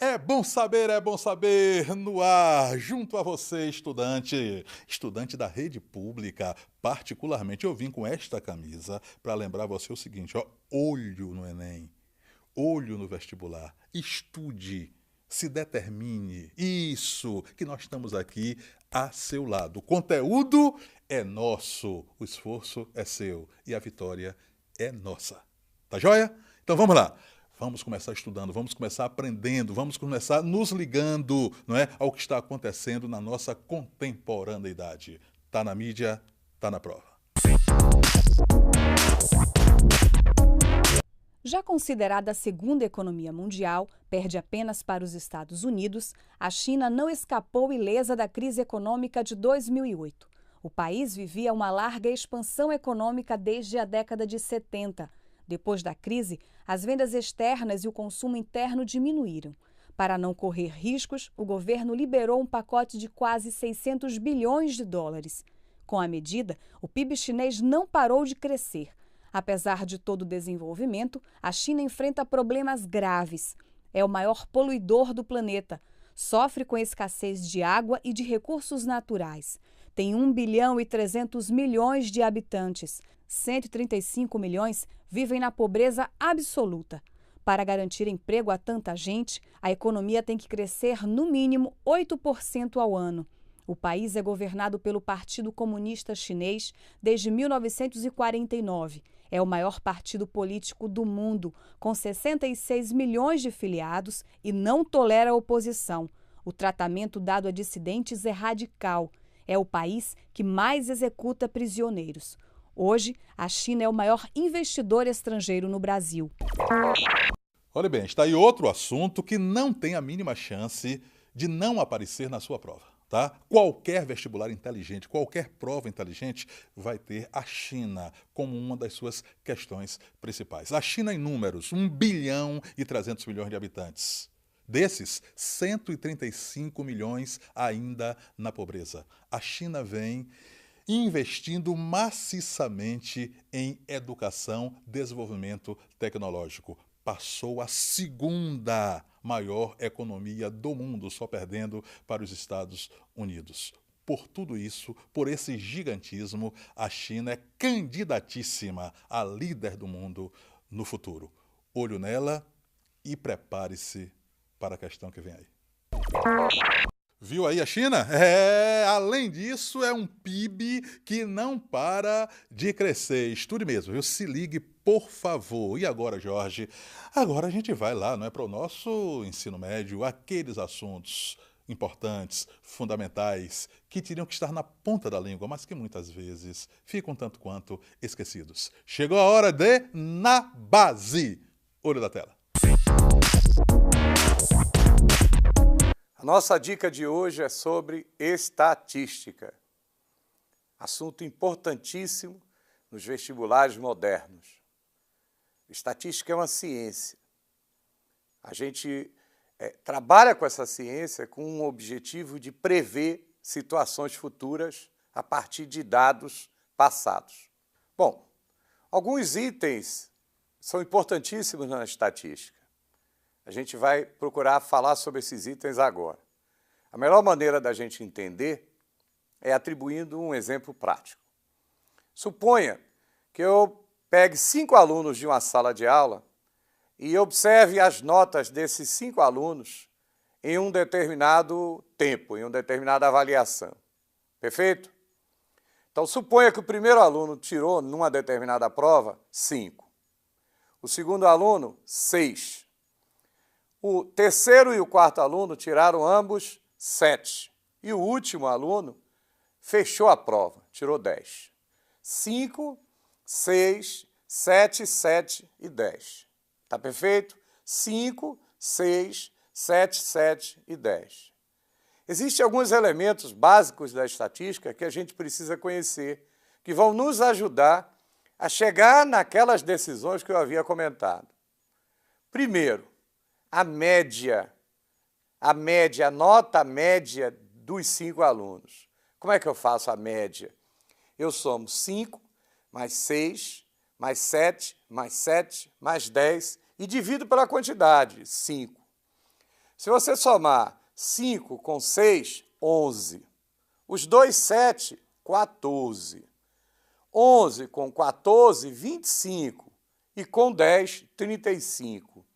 É bom saber, no ar, junto a você, estudante, estudante da rede pública. Particularmente, eu vim com esta camisa para lembrar você o seguinte, ó, olho no Enem, olho no vestibular, estude, se determine, isso, que nós estamos aqui a seu lado. O conteúdo é nosso, o esforço é seu e a vitória é nossa. Tá joia? Então vamos lá. Vamos começar estudando, vamos começar aprendendo, vamos começar nos ligando, não é, ao que está acontecendo na nossa contemporaneidade. Tá na mídia, tá na prova. Já considerada a segunda economia mundial, perde apenas para os Estados Unidos, a China não escapou ilesa da crise econômica de 2008. O país vivia uma larga expansão econômica desde a década de 70. Depois da crise, as vendas externas e o consumo interno diminuíram. Para não correr riscos, o governo liberou um pacote de quase 600 bilhões de dólares. Com a medida, o PIB chinês não parou de crescer. Apesar de todo o desenvolvimento, a China enfrenta problemas graves. É o maior poluidor do planeta. Sofre com a escassez de água e de recursos naturais. Tem 1 bilhão e 300 milhões de habitantes. 135 milhões vivem na pobreza absoluta. Para garantir emprego a tanta gente, a economia tem que crescer no mínimo 8% ao ano. O país é governado pelo Partido Comunista Chinês desde 1949. É o maior partido político do mundo, com 66 milhões de filiados e não tolera a oposição. O tratamento dado a dissidentes é radical. É o país que mais executa prisioneiros. Hoje, a China é o maior investidor estrangeiro no Brasil. Olha bem, está aí outro assunto que não tem a mínima chance de não aparecer na sua prova. Tá? Qualquer vestibular inteligente, qualquer prova inteligente vai ter a China como uma das suas questões principais. A China em números, 1 bilhão e 300 milhões de habitantes. Desses, 135 milhões ainda na pobreza. A China vem investindo maciçamente em educação, desenvolvimento tecnológico. Passou a segunda maior economia do mundo, só perdendo para os Estados Unidos. Por tudo isso, por esse gigantismo, a China é candidatíssima a líder do mundo no futuro. Olho nela e prepare-se para a questão que vem aí. Viu aí a China? Além disso, é um PIB que não para de crescer. Estude mesmo, viu? Se ligue, por favor. E agora, Jorge? Agora a gente vai lá, não é, para o nosso ensino médio, aqueles assuntos importantes, fundamentais, que teriam que estar na ponta da língua, mas que muitas vezes ficam tanto quanto esquecidos. Chegou a hora de Na Base. Olho da tela. A nossa dica de hoje é sobre estatística, assunto importantíssimo nos vestibulares modernos. Estatística é uma ciência. A gente trabalha com essa ciência com um objetivo de prever situações futuras a partir de dados passados. Bom, alguns itens são importantíssimos na estatística. A gente vai procurar falar sobre esses itens agora. A melhor maneira da gente entender é atribuindo um exemplo prático. Suponha que eu pegue 5 alunos de uma sala de aula e observe as notas desses 5 alunos em um determinado tempo, em uma determinada avaliação. Perfeito? Então, suponha que o primeiro aluno tirou, numa determinada prova, 5. O segundo aluno, 6. O terceiro e o quarto aluno tiraram ambos 7. E o último aluno fechou a prova, tirou 10. 5, 6, 7, 7 e 10. Tá perfeito? 5, 6, 7, 7 e 10. Existem alguns elementos básicos da estatística que a gente precisa conhecer, que vão nos ajudar a chegar naquelas decisões que eu havia comentado. Primeiro, a nota média dos 5 alunos. Como é que eu faço a média? Eu somo 5, mais 6, mais 7, mais 7, mais 10 e divido pela quantidade, 5. Se você somar 5 com 6, 11. Os dois 7, 14. 11 com 14, 25. E com 10, 35.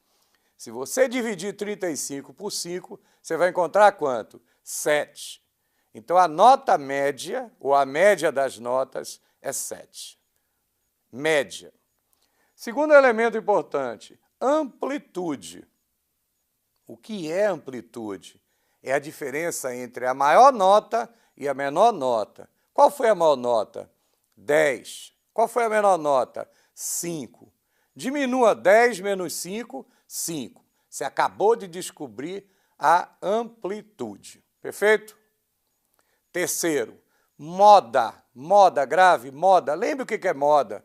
Se você dividir 35 por 5, você vai encontrar quanto? 7. Então, a nota média, ou a média das notas, é 7. Média. Segundo elemento importante, amplitude. O que é amplitude? É a diferença entre a maior nota e a menor nota. Qual foi a maior nota? 10. Qual foi a menor nota? 5. Diminua 10 menos 5, 5. Você acabou de descobrir a amplitude. Perfeito? Terceiro, moda. Moda, grave, moda. Lembre o que é moda?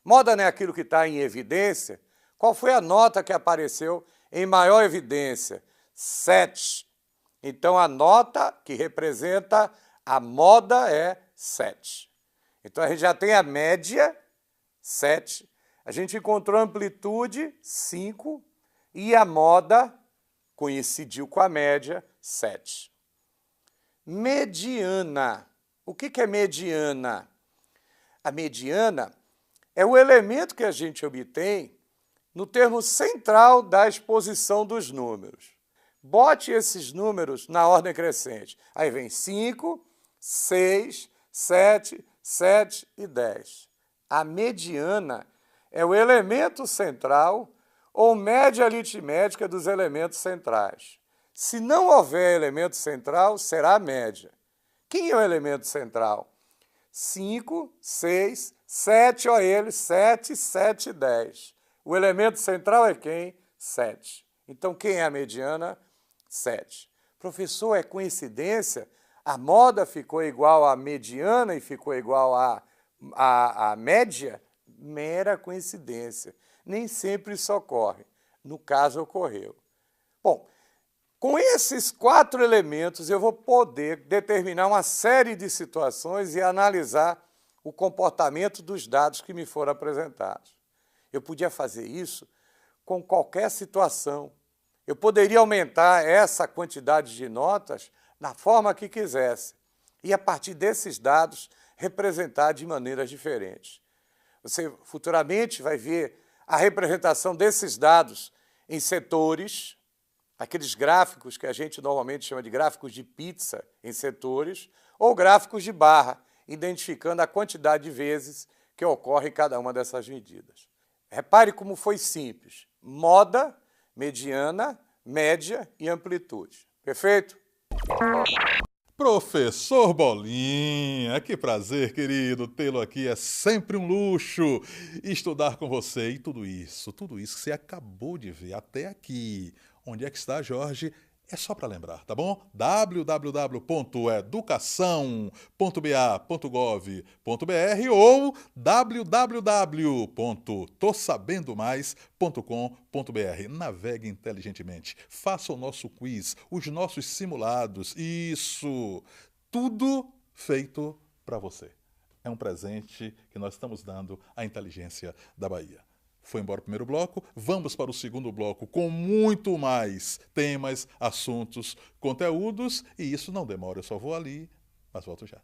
Moda não é aquilo que está em evidência? Qual foi a nota que apareceu em maior evidência? 7. Então, a nota que representa a moda é 7. Então, a gente já tem a média, 7. A gente encontrou a amplitude, 5. E a moda coincidiu com a média, 7. Mediana. O que é mediana? A mediana é o elemento que a gente obtém no termo central da exposição dos números. Bote esses números na ordem crescente. Aí vem 5, 6, 7, 7 e 10. A mediana é o elemento central ou média aritmética dos elementos centrais. Se não houver elemento central, será a média. Quem é o elemento central? 5, 6, 7, olha ele, 7, 7 e 10. O elemento central é quem? 7. Então, quem é a mediana? 7. Professor, é coincidência? A moda ficou igual à mediana e ficou igual à média? Mera coincidência. Nem sempre isso ocorre. No caso, ocorreu. Bom, com esses 4 elementos, eu vou poder determinar uma série de situações e analisar o comportamento dos dados que me foram apresentados. Eu podia fazer isso com qualquer situação. Eu poderia aumentar essa quantidade de notas da forma que quisesse e, a partir desses dados, representar de maneiras diferentes. Você futuramente vai ver a representação desses dados em setores, aqueles gráficos que a gente normalmente chama de gráficos de pizza em setores, ou gráficos de barra, identificando a quantidade de vezes que ocorre em cada uma dessas medidas. Repare como foi simples. Moda, mediana, média e amplitude. Perfeito? Professor Bolinha, que prazer, querido, tê-lo aqui. É sempre um luxo estudar com você. E tudo isso que você acabou de ver até aqui. Onde é que está, Jorge? É só para lembrar, tá bom? www.educação.ba.gov.br ou www.tossabendomais.com.br. Navegue inteligentemente, faça o nosso quiz, os nossos simulados, isso, tudo feito para você. É um presente que nós estamos dando à inteligência da Bahia. Foi embora o primeiro bloco, vamos para o segundo bloco com muito mais temas, assuntos, conteúdos, e isso não demora, eu só vou ali, mas volto já.